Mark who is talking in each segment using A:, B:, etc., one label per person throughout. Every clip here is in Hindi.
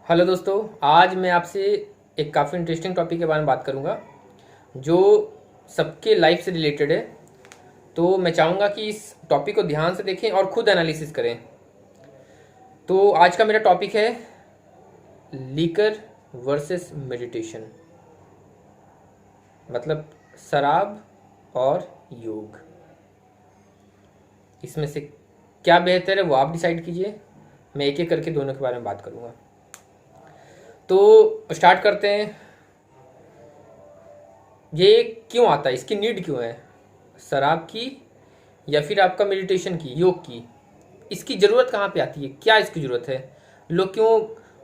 A: हेलो दोस्तों, आज मैं आपसे एक काफ़ी इंटरेस्टिंग टॉपिक के बारे में बात करूंगा जो सबके लाइफ से रिलेटेड है। तो मैं चाहूँगा कि इस टॉपिक को ध्यान से देखें और खुद एनालिसिस करें। तो आज का मेरा टॉपिक है लीकर वर्सेस मेडिटेशन, मतलब शराब और योग। इसमें से क्या बेहतर है वो आप डिसाइड कीजिए। मैं एक एक करके दोनों के बारे में बात करूँगा। तो स्टार्ट करते हैं। ये क्यों आता है, इसकी नीड क्यों है, शराब की या फिर आपका मेडिटेशन की, योग की? इसकी ज़रूरत कहाँ पे आती है, क्या इसकी ज़रूरत है? लोग क्यों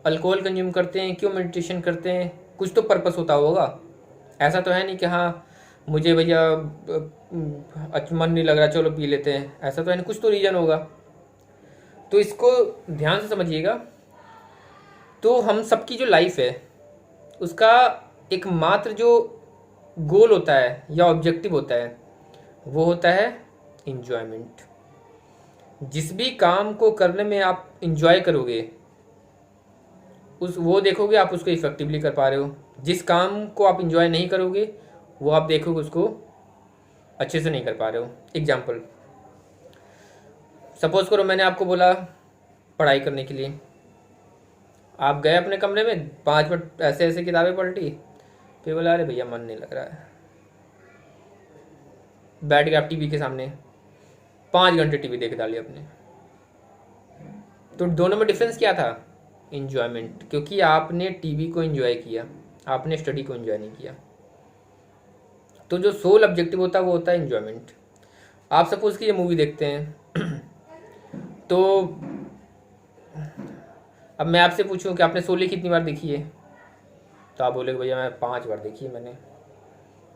A: अल्कोहल कंज्यूम करते हैं, क्यों मेडिटेशन करते हैं? कुछ तो पर्पस होता होगा। ऐसा तो है नहीं कि हाँ मुझे भैया मन नहीं लग रहा चलो पी लेते हैं, ऐसा तो है नहीं, कुछ तो रीज़न होगा। तो इसको ध्यान से समझिएगा। तो हम सबकी जो लाइफ है उसका एकमात्र जो गोल होता है या ऑब्जेक्टिव होता है वो होता है इंजॉयमेंट। जिस भी काम को करने में आप इंजॉय करोगे उस वो देखोगे आप उसको इफेक्टिवली कर पा रहे हो। जिस काम को आप इंजॉय नहीं करोगे वो आप देखोगे उसको अच्छे से नहीं कर पा रहे हो। एग्जाम्पल, सपोज करो मैंने आपको बोला पढ़ाई करने के लिए, आप गए अपने कमरे में 5 मिनट ऐसे ऐसे किताबें पलटी, फिर बोला अरे भैया मन नहीं लग रहा है, बैठ गए आप टीवी के सामने 5 घंटे टीवी देख डाली आपने। तो दोनों में डिफरेंस क्या था? इंजॉयमेंट, क्योंकि आपने टीवी को एंजॉय किया, आपने स्टडी को एंजॉय नहीं किया। तो जो सोल ऑब्जेक्टिव होता है वो होता है इंजॉयमेंट। आप सपोज कि ये मूवी देखते हैं तो अब मैं आपसे पूछूं कि आपने शोले कितनी बार देखी है, तो आप बोले भैया मैं 5 बार देखी है मैंने।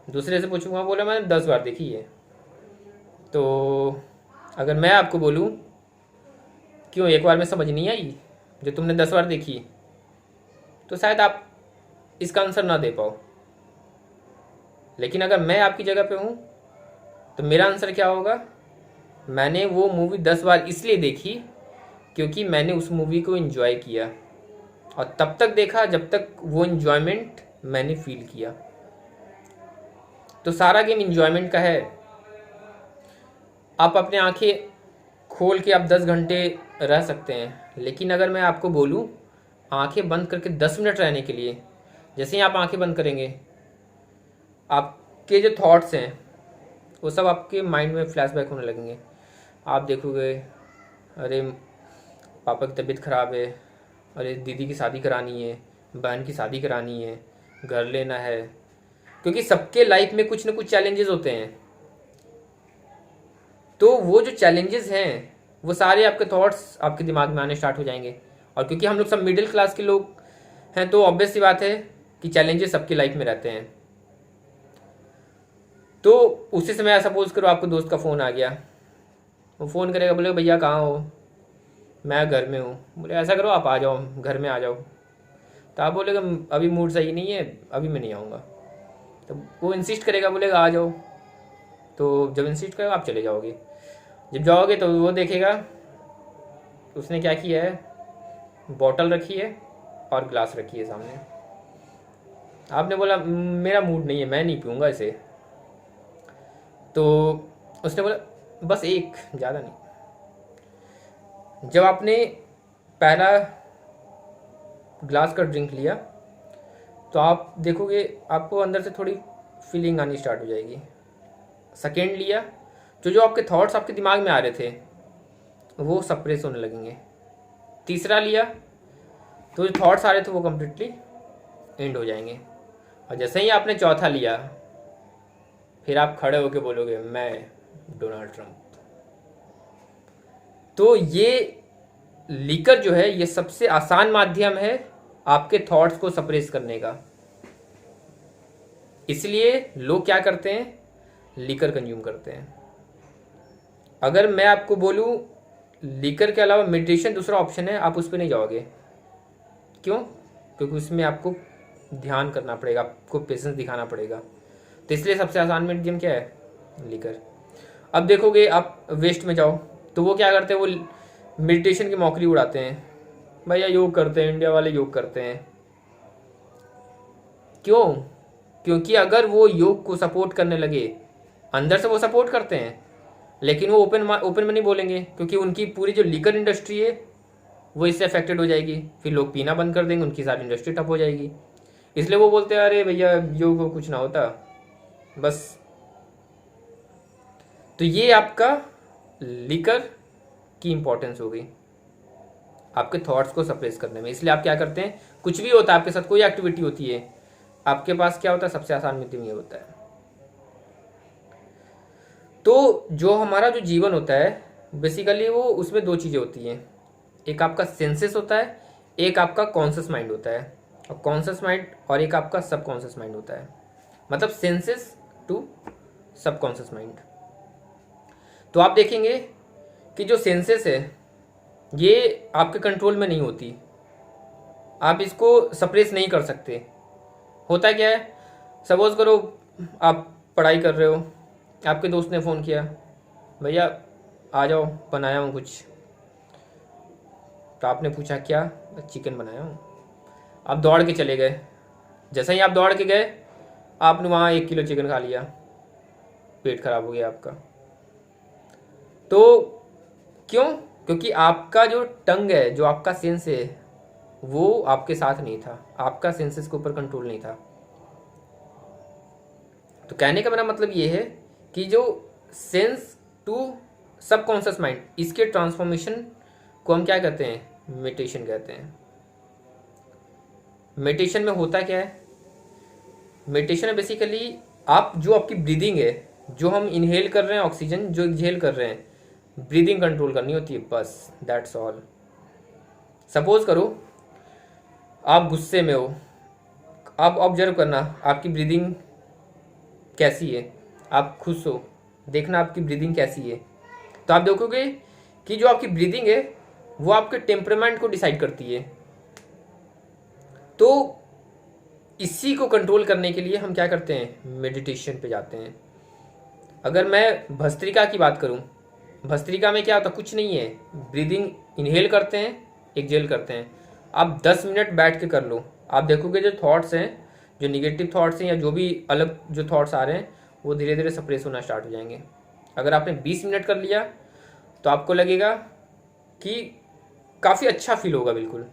A: दूसरे से पूछूंगा, बोले मैंने 10 बार देखी है। तो अगर मैं आपको बोलूं क्यों एक बार में समझ नहीं आई जो तुमने 10 बार देखी, तो शायद आप इसका आंसर ना दे पाओ। लेकिन अगर मैं आपकी जगह पे हूँ तो मेरा आंसर क्या होगा? मैंने वो मूवी 10 बार इसलिए देखी क्योंकि मैंने उस मूवी को एंजॉय किया, और तब तक देखा जब तक वो एंजॉयमेंट मैंने फील किया। तो सारा गेम एंजॉयमेंट का है। आप अपने आंखें खोल के आप 10 घंटे रह सकते हैं, लेकिन अगर मैं आपको बोलूँ आंखें बंद करके 10 मिनट रहने के लिए, जैसे ही आप आंखें बंद करेंगे आपके जो थॉट्स हैं वो सब आपके माइंड में फ्लैशबैक होने लगेंगे। आप देखोगे अरे पापा की तबीयत ख़राब है, अरे दीदी की शादी करानी है, बहन की शादी करानी है, घर लेना है। क्योंकि सबके लाइफ में कुछ ना कुछ चैलेंजेस होते हैं। तो वो जो चैलेंजेस हैं वो सारे आपके थॉट्स आपके दिमाग में आने स्टार्ट हो जाएंगे। और क्योंकि हम लोग सब मिडिल क्लास के लोग हैं तो ऑब्वियस सी बात है कि चैलेंजेस सबकी लाइफ में रहते हैं। तो उसी समय सपोज करो आपको दोस्त का फ़ोन आ गया, वो फ़ोन करेगा, बोले भैया कहाँ हो? मैं घर में हूँ। बोले ऐसा करो आप आ जाओ, घर में आ जाओ। तो आप बोलेगा अभी मूड सही नहीं है, अभी मैं नहीं आऊँगा। तो वो इंसिस्ट करेगा, बोलेगा आ जाओ। तो जब इंसिस्ट करेगा आप चले जाओगे। जब जाओगे तो वो देखेगा उसने क्या किया है, बॉटल रखी है और ग्लास रखी है सामने। आपने बोला मेरा मूड नहीं है, मैं नहीं पीऊँगा इसे। तो उसने बोला बस एक, ज़्यादा नहीं। जब आपने पहला ग्लास का ड्रिंक लिया तो आप देखोगे आपको अंदर से थोड़ी फीलिंग आनी स्टार्ट हो जाएगी। सेकेंड लिया तो जो आपके थॉट्स आपके दिमाग में आ रहे थे वो सप्रेस होने लगेंगे। तीसरा लिया तो जो थॉट्स आ रहे थे वो कम्प्लीटली एंड हो जाएंगे। और जैसे ही आपने चौथा लिया फिर आप खड़े होकर बोलोगे मैं डोनाल्ड ट्रंप। तो ये लीकर जो है ये सबसे आसान माध्यम है आपके थॉट्स को सप्रेस करने का। इसलिए लोग क्या करते हैं, लीकर कंज्यूम करते हैं। अगर मैं आपको बोलूं लीकर के अलावा मेडिटेशन दूसरा ऑप्शन है, आप उस पर नहीं जाओगे। क्यों? क्योंकि उसमें आपको ध्यान करना पड़ेगा, आपको पेशेंस दिखाना पड़ेगा। तो इसलिए सबसे आसान मीडियम क्या है, लीकर। अब देखोगे आप वेस्ट में जाओ तो वो क्या करते हैं, वो मेडिटेशन की मौकरी उड़ाते हैं। भैया योग करते हैं, इंडिया वाले योग करते हैं। क्यों? क्योंकि अगर वो योग को सपोर्ट करने लगे, अंदर से वो सपोर्ट करते हैं, लेकिन वो ओपन में नहीं बोलेंगे, क्योंकि उनकी पूरी जो लीकर इंडस्ट्री है वो इससे अफेक्टेड हो जाएगी। फिर लोग पीना बंद कर देंगे, उनकी सारी इंडस्ट्री ठप हो जाएगी। इसलिए वो बोलते हैं अरे भैया योग को कुछ ना होता बस। तो ये आपका लीकर की इंपॉर्टेंस हो गई आपके थॉट्स को सप्रेस करने में। इसलिए आप क्या करते हैं, कुछ भी होता है आपके साथ, कोई एक्टिविटी होती है आपके पास, क्या होता है, सबसे आसान माध्यम ये होता है। तो जो हमारा जो जीवन होता है बेसिकली वो उसमें दो चीज़ें होती हैं, एक आपका सेंसेस होता है, एक आपका कॉन्शियस माइंड होता है। और कॉन्शियस माइंड और एक आपका सबकॉन्शियस माइंड होता है, मतलब सेंसेस टू सबकॉन्शियस माइंड। तो आप देखेंगे कि जो सेंसेस है ये आपके कंट्रोल में नहीं होती, आप इसको सप्रेस नहीं कर सकते। होता क्या है, सपोज करो आप पढ़ाई कर रहे हो, आपके दोस्त ने फ़ोन किया, भैया आ जाओ बनाया हूँ कुछ। तो आपने पूछा क्या? चिकन बनाया हूँ। आप दौड़ के चले गए। जैसे ही आप दौड़ के गए आपने वहाँ 1 किलो चिकन खा लिया, पेट खराब हो गया आपका। तो क्यों? क्योंकि आपका जो टंग है, जो आपका सेंस है, वो आपके साथ नहीं था, आपका सेंसेस के ऊपर कंट्रोल नहीं था। तो कहने का मेरा मतलब ये है कि जो सेंस टू सबकॉन्शियस माइंड, इसके ट्रांसफॉर्मेशन को हम क्या कहते हैं, मेडिटेशन कहते हैं। मेडिटेशन में होता क्या है, मेडिटेशन में बेसिकली आप जो आपकी ब्रीदिंग है, जो हम इनहेल कर रहे हैं ऑक्सीजन, जो एक्सहेल कर रहे हैं, ब्रीदिंग कंट्रोल करनी होती है, बस दैट्स ऑल। सपोज करो आप गुस्से में हो, आप ऑब्जर्व करना आपकी ब्रीदिंग कैसी है। आप खुश हो, देखना आपकी ब्रीदिंग कैसी है। तो आप देखोगे कि जो आपकी ब्रीदिंग है वो आपके टेम्परामेंट को डिसाइड करती है। तो इसी को कंट्रोल करने के लिए हम क्या करते हैं, मेडिटेशन पे जाते हैं। अगर मैं भस्त्रिका की बात करूं, भस्त्रिका में क्या होता, कुछ नहीं है, ब्रीदिंग इनहेल करते हैं, एक्सहेल करते हैं। आप 10 मिनट बैठ के कर लो, आप देखोगे जो थॉट्स हैं, जो निगेटिव थॉट्स हैं या जो भी अलग जो थॉट्स आ रहे हैं, वो धीरे धीरे सप्रेस होना स्टार्ट हो जाएंगे। अगर आपने 20 मिनट कर लिया तो आपको लगेगा कि काफ़ी अच्छा फील होगा बिल्कुल।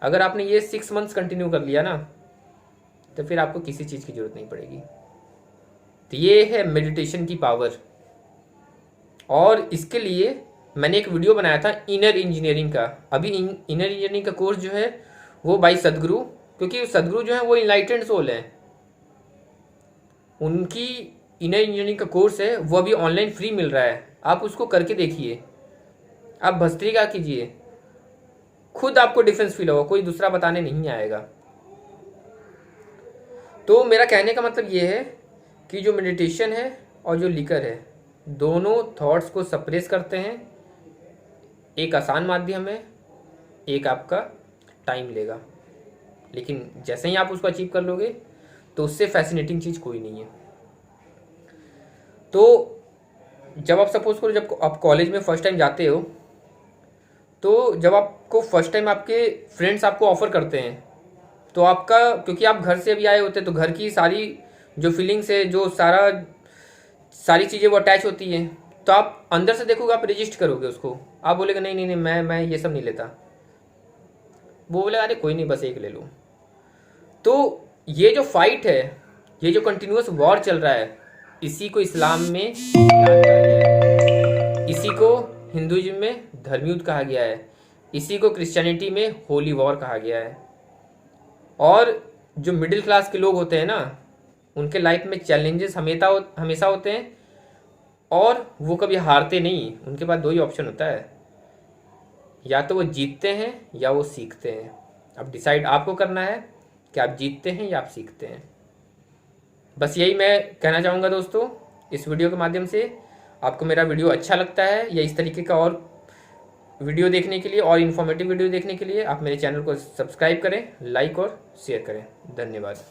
A: अगर आपने ये 6 मंथ्स कंटिन्यू कर लिया ना, तो फिर आपको किसी चीज़ की ज़रूरत नहीं पड़ेगी। तो ये है मेडिटेशन की पावर। और इसके लिए मैंने एक वीडियो बनाया था इनर इंजीनियरिंग का। अभी इनर इंजीनियरिंग का कोर्स जो है वो बाई सदगुरु, क्योंकि सदगुरु जो है वो इनलाइटेंड सोल हैं, उनकी इनर इंजीनियरिंग का कोर्स है वो अभी ऑनलाइन फ्री मिल रहा है, आप उसको करके देखिए। आप भस्त्रिका कीजिए, खुद आपको डिफरेंस फील होगा, कोई दूसरा बताने नहीं आएगा। तो मेरा कहने का मतलब ये है कि जो मेडिटेशन है और जो लीकर है, दोनों थॉट्स को सप्रेस करते हैं। एक आसान माध्यम है, एक आपका टाइम लेगा, लेकिन जैसे ही आप उसको अचीव कर लोगे तो उससे फैसिनेटिंग चीज़ कोई नहीं है। तो जब आप सपोज करो, जब आप कॉलेज में फर्स्ट टाइम जाते हो, तो जब आपको फर्स्ट टाइम आपके फ्रेंड्स आपको ऑफ़र करते हैं, तो आपका, क्योंकि आप घर से अभी आए होते हैं, तो घर की सारी जो फीलिंग्स है, जो सारी चीज़ें वो अटैच होती हैं। तो आप अंदर से देखोगे, आप रजिस्ट करोगे उसको, आप बोलेगा नहीं नहीं नहीं, मैं ये सब नहीं लेता। वो बोलेगा अरे कोई नहीं, बस एक ले लो। तो ये जो फाइट है, ये जो कंटिन्यूअस वॉर चल रहा है, इसी को इस्लाम में कहा गया है, इसी को हिंदुइज्म में धर्मयुद्ध कहा गया है, इसी को क्रिश्चियनिटी में होली वॉर कहा गया है। और जो मिडिल क्लास के लोग होते हैं ना, उनके लाइफ में चैलेंजेस हमेशा होते हैं, और वो कभी हारते नहीं। उनके पास 2 ही ऑप्शन होता है, या तो वो जीतते हैं या वो सीखते हैं। अब डिसाइड आपको करना है कि आप जीतते हैं या आप सीखते हैं। बस यही मैं कहना चाहूँगा दोस्तों इस वीडियो के माध्यम से। आपको मेरा वीडियो अच्छा लगता है या इस तरीके का और वीडियो देखने के लिए, और इन्फॉर्मेटिव वीडियो देखने के लिए, आप मेरे चैनल को सब्सक्राइब करें, लाइक और शेयर करें। धन्यवाद।